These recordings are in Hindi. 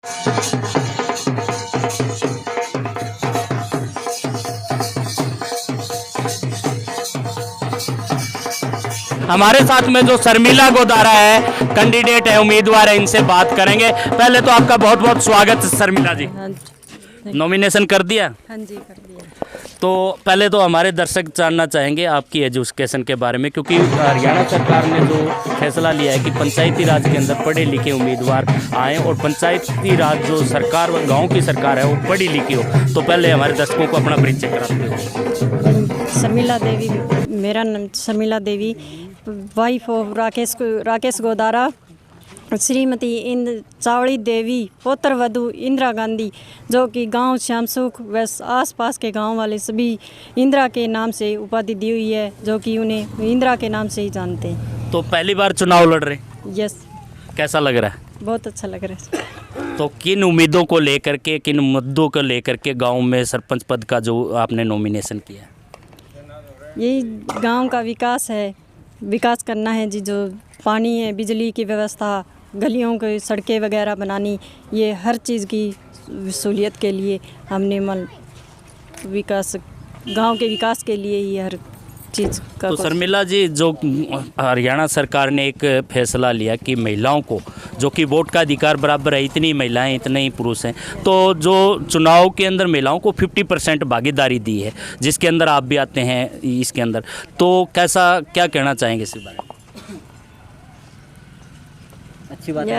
हमारे साथ में जो शर्मिला गोदारा है, कैंडिडेट है, उम्मीदवार है, इनसे बात करेंगे। पहले तो आपका बहुत बहुत स्वागत शर्मिला जी। हाँ जी। नॉमिनेशन कर दिया? हाँ जी, कर दिया। तो पहले तो हमारे दर्शक जानना चाहेंगे आपकी एजुकेशन के बारे में, क्योंकि हरियाणा सरकार ने जो फैसला लिया है कि पंचायती राज के अंदर पढ़े लिखे उम्मीदवार आएँ और पंचायती राज जो सरकार गांव की सरकार है वो पढ़ी लिखी हो। तो पहले हमारे दर्शकों को अपना परिचय कराते हो। शर्मिला देवी, मेरा नाम शर्मिला देवी, वाइफ ऑफ राकेश गोदारा, श्रीमती चावड़ी देवी, पुत्र वधू इंदिरा गांधी, जो कि गांव श्यामसुख व आसपास के गांव वाले सभी इंदिरा के नाम से उपाधि दी हुई है, जो कि उन्हें इंदिरा के नाम से ही जानते हैं। तो पहली बार चुनाव लड़ रहे? यस। कैसा लग रहा है? बहुत अच्छा लग रहा है। तो किन उम्मीदों को लेकर के, किन मुद्दों को लेकर के गांव में सरपंच पद का जो आपने नॉमिनेशन किया? यही गांव का विकास है, विकास करना है जी। जो पानी है, बिजली की व्यवस्था, गलियों की सड़कें वगैरह बनानी, ये हर चीज़ की सहूलियत के लिए हमने विकास, गांव के विकास के लिए ही हर चीज़ का। तो शर्मिला जी, जो हरियाणा सरकार ने एक फैसला लिया कि महिलाओं को, जो कि वोट का अधिकार बराबर है, इतनी महिलाएं इतने ही पुरुष हैं, तो जो चुनाव के अंदर महिलाओं को 50% भागीदारी दी है, जिसके अंदर आप भी आते हैं इसके अंदर, तो कैसा, क्या कहना चाहेंगे इस बारे में? अच्छी बात है।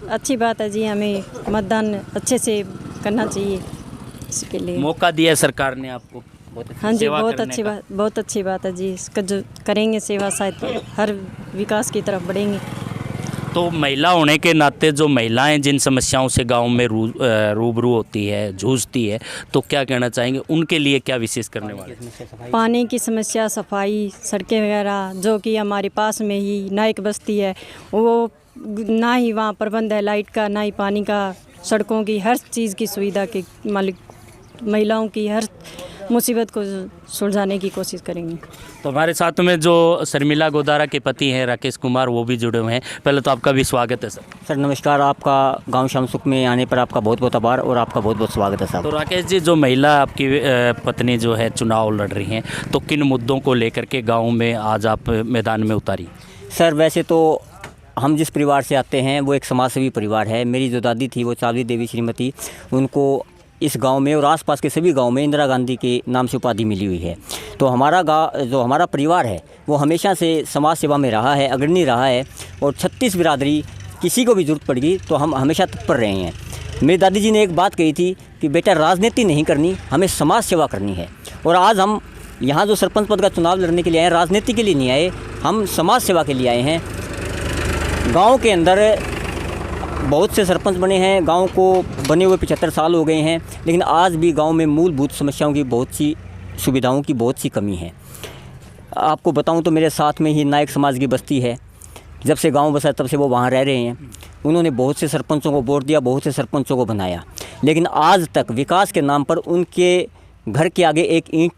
अच्छी बात है जी। हमें मतदान अच्छे से करना चाहिए, इसके लिए मौका दिया है सरकार ने आपको। हाँ जी, बहुत अच्छी बात है जी। इसका जो करेंगे सेवा, शायद हर विकास की तरफ बढ़ेंगे। तो महिला होने के नाते जो महिलाएं जिन समस्याओं से गांव में रूबरू होती है, जूझती है, तो क्या कहना चाहेंगे उनके लिए? क्या विशेष करने वाले? पानी की समस्या, सफाई, सड़कें वगैरह, जो कि हमारे पास में ही नायक बस्ती है, वो ना ही वहाँ प्रबंध है लाइट का, ना ही पानी का, सड़कों की, हर चीज़ की सुविधा के मालिक महिलाओं की हर मुसीबत को सुलझाने की कोशिश करेंगे। तो हमारे साथ में जो शर्मिला गोदारा के पति हैं राकेश कुमार, वो भी जुड़े हुए हैं। पहले तो आपका भी स्वागत है सर। सर नमस्कार, आपका गांव श्यामसुख में आने पर आपका बहुत बहुत आभार और आपका बहुत बहुत स्वागत है साहब। तो राकेश जी, जो महिला आपकी पत्नी जो है चुनाव लड़ रही हैं, तो किन मुद्दों को लेकर के गाँव में आज आप मैदान में उतारी? सर वैसे तो हम जिस परिवार से आते हैं वो एक समाजसेवी परिवार है। मेरी जो दादी थी वो चावड़ी देवी श्रीमती, उनको इस गांव में और आसपास के सभी गांव में इंदिरा गांधी के नाम से उपाधि मिली हुई है। तो हमारा गाँव, जो हमारा परिवार है, वो हमेशा से समाज सेवा में रहा है, अग्रणी रहा है, और 36 बिरादरी, किसी को भी ज़रूरत पड़ेगी तो हम हमेशा तत्पर रहे हैं। मेरी दादी जी ने एक बात कही थी कि बेटा, राजनीति नहीं करनी, हमें समाज सेवा करनी है। और आज हम यहाँ जो सरपंच पद का चुनाव लड़ने के लिए आए, राजनीति के लिए नहीं आए, हम समाज सेवा के लिए आए हैं। गांव के अंदर बहुत से सरपंच बने हैं, गांव को बने हुए 75 साल हो गए हैं, लेकिन आज भी गांव में मूलभूत समस्याओं की, बहुत सी सुविधाओं की बहुत सी कमी है। आपको बताऊं तो मेरे साथ में ही नायक समाज की बस्ती है। जब से गांव बसा तब से वो वहां रह रहे हैं। उन्होंने बहुत से सरपंचों को वोट दिया, बहुत से सरपंचों को बनाया, लेकिन आज तक विकास के नाम पर उनके घर के आगे एक ईंट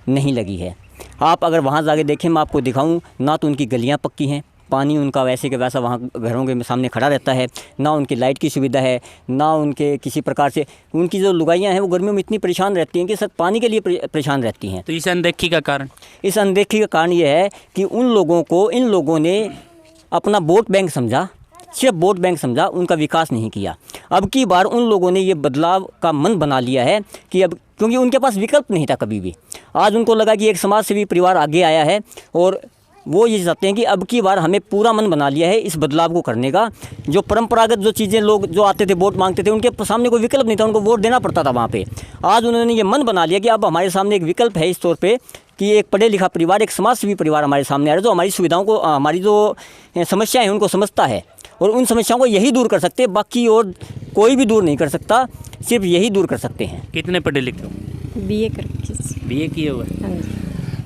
नहीं लगी है। आप अगर वहाँ जाके देखें, मैं आपको दिखाऊँ, ना तो उनकी गलियाँ पक्की हैं, पानी उनका वैसे के वैसा वहाँ घरों के सामने खड़ा रहता है, ना उनकी लाइट की सुविधा है, ना उनके किसी प्रकार से, उनकी जो लुगाइयाँ हैं वो गर्मियों में इतनी परेशान रहती हैं कि सर पानी के लिए परेशान रहती हैं। तो इस अनदेखी का कारण? इस अनदेखी का कारण ये है कि उन लोगों को, इन लोगों ने अपना वोट बैंक समझा, सिर्फ वोट बैंक समझा, उनका विकास नहीं किया। अब की बार उन लोगों ने ये बदलाव का मन बना लिया है कि अब, क्योंकि उनके पास विकल्प नहीं था कभी भी, आज उनको लगा कि एक समाज सेवी परिवार आगे आया है और वो ये चाहते हैं कि अब की बार हमें पूरा मन बना लिया है इस बदलाव को करने का। जो परंपरागत जो चीज़ें, लोग जो आते थे वोट मांगते थे, उनके सामने कोई विकल्प नहीं था, उनको वोट देना पड़ता था वहाँ पे। आज उन्होंने ये मन बना लिया कि अब हमारे सामने एक विकल्प है इस तौर पे कि एक पढ़े लिखा परिवार, एक समाजसेवी परिवार हमारे सामने आ रहा है, जो हमारी सुविधाओं को, हमारी जो समस्याएँ हैं उनको समझता है और उन समस्याओं को यही दूर कर सकते हैं, बाकी और कोई भी दूर नहीं कर सकता, सिर्फ यही दूर कर सकते हैं। कितने पढ़े लिखे हो? BA किए हुए?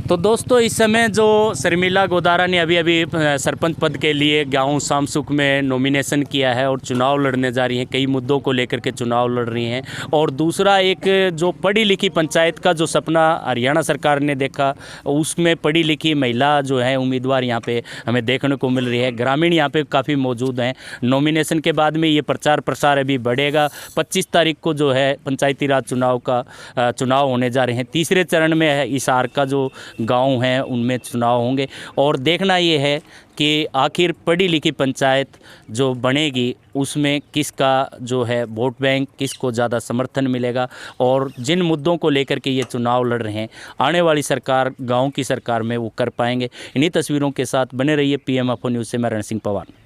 तो दोस्तों इस समय जो शर्मिला गोदारा ने अभी अभी सरपंच पद के लिए गांव सामसुख में नॉमिनेशन किया है और चुनाव लड़ने जा रही हैं, कई मुद्दों को लेकर के चुनाव लड़ रही हैं। और दूसरा एक जो पढ़ी लिखी पंचायत का जो सपना हरियाणा सरकार ने देखा, उसमें पढ़ी लिखी महिला जो है उम्मीदवार यहाँ पे हमें देखने को मिल रही है। ग्रामीण यहाँ पे काफ़ी मौजूद हैं। नॉमिनेशन के बाद में ये प्रचार प्रसार अभी बढ़ेगा। 25 तारीख को जो है पंचायती राज चुनाव होने जा रहे हैं। तीसरे चरण में है हिसार का जो गांव हैं उनमें चुनाव होंगे और देखना ये है कि आखिर पढ़ी लिखी पंचायत जो बनेगी उसमें किसका जो है वोट बैंक, किसको ज़्यादा समर्थन मिलेगा और जिन मुद्दों को लेकर के ये चुनाव लड़ रहे हैं आने वाली सरकार गांव की सरकार में वो कर पाएंगे। इन्हीं तस्वीरों के साथ बने रहिए PM Afo न्यूज़ से मैं रण सिंह पवार।